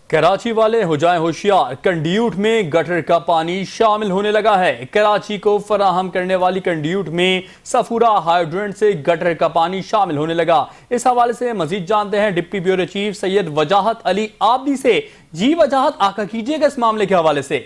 कराची वाले हो जाएं होशियार, कंड्यूट में गटर का पानी शामिल होने लगा है। कराची को फराहम करने वाली कंड्यूट में सफूरा हाइड्रेंट से गटर का पानी शामिल होने लगा। इस हवाले से मजीद जानते हैं डिप्टी ब्यूरो चीफ सैयद वजाहत अली आबदी से। जी वजाहत आका कीजिएगा इस मामले के हवाले से।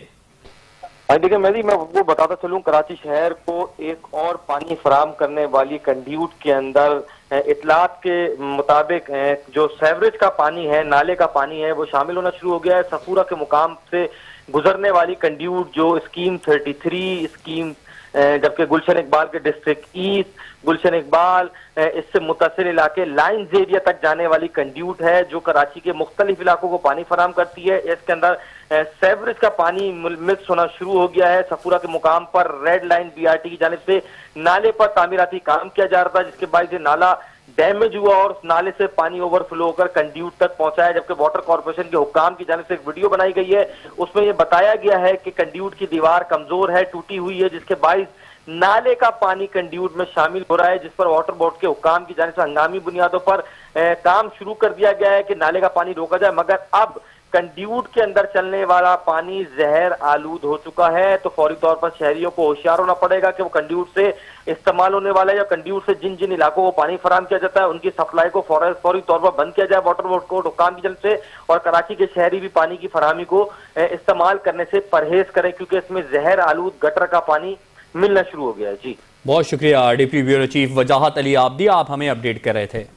देखिए मैं वो बताता चलूं, कराची शहर को एक और पानी फराहम करने वाली कंड्यूट के अंदर इतलात के मुताबिक जो सेवरेज का पानी है, नाले का पानी है, वो शामिल होना शुरू हो गया है। सफूरा के मुकाम से गुजरने वाली कंड्यूट जो स्कीम 33 स्कीम, जबकि गुलशन इकबाल के डिस्ट्रिक्ट ईस्ट, गुलशन इकबाल इससे मुतासिर इलाके लाइन्स एरिया तक जाने वाली कंड्यूट है जो कराची के मुख्तलिफ इलाकों को पानी फराहम करती है। इसके अंदर सेवरेज का पानी मिक्स होना शुरू हो गया है। सफूरा के मुकाम पर रेड लाइन BRT की जानिब से नाले पर तामीराती काम किया जा रहा था, जिसके बाद ये नाला डैमेज हुआ और उस नाले से पानी ओवरफ्लो होकर कंड्यूट तक पहुंचा है। जबकि वाटर कॉर्पोरेशन के हुक्काम की जानिब से एक वीडियो बनाई गई है, उसमें यह बताया गया है कि कंड्यूट की दीवार कमजोर है, टूटी हुई है, जिसके बाइस नाले का पानी कंड्यूट में शामिल हो रहा है, जिस पर वाटर बोर्ड के हुक्काम की जानिब से हंगामी बुनियादों पर काम शुरू कर दिया गया है कि नाले का पानी रोका जाए। मगर अब कंड्यूट के अंदर चलने वाला पानी जहर आलूद हो चुका है, तो फौरी तौर पर शहरियों को होशियार होना पड़ेगा कि वो कंड्यूट से इस्तेमाल होने वाला है या कंड्यूट से जिन जिन इलाकों को पानी फराहम किया जाता है उनकी सप्लाई को फौरी तौर पर बंद किया जाए वाटर बोर्ड को हुक्काम की जानिब से। और कराची के शहरी भी पानी की फराहमी को इस्तेमाल करने से परहेज करें, क्योंकि इसमें जहर आलूद गटर का पानी मिलना शुरू हो गया है। जी बहुत शुक्रिया डिप्टी ब्यूरो चीफ वजाहत अली आबदी, आप हमें अपडेट कर रहे थे।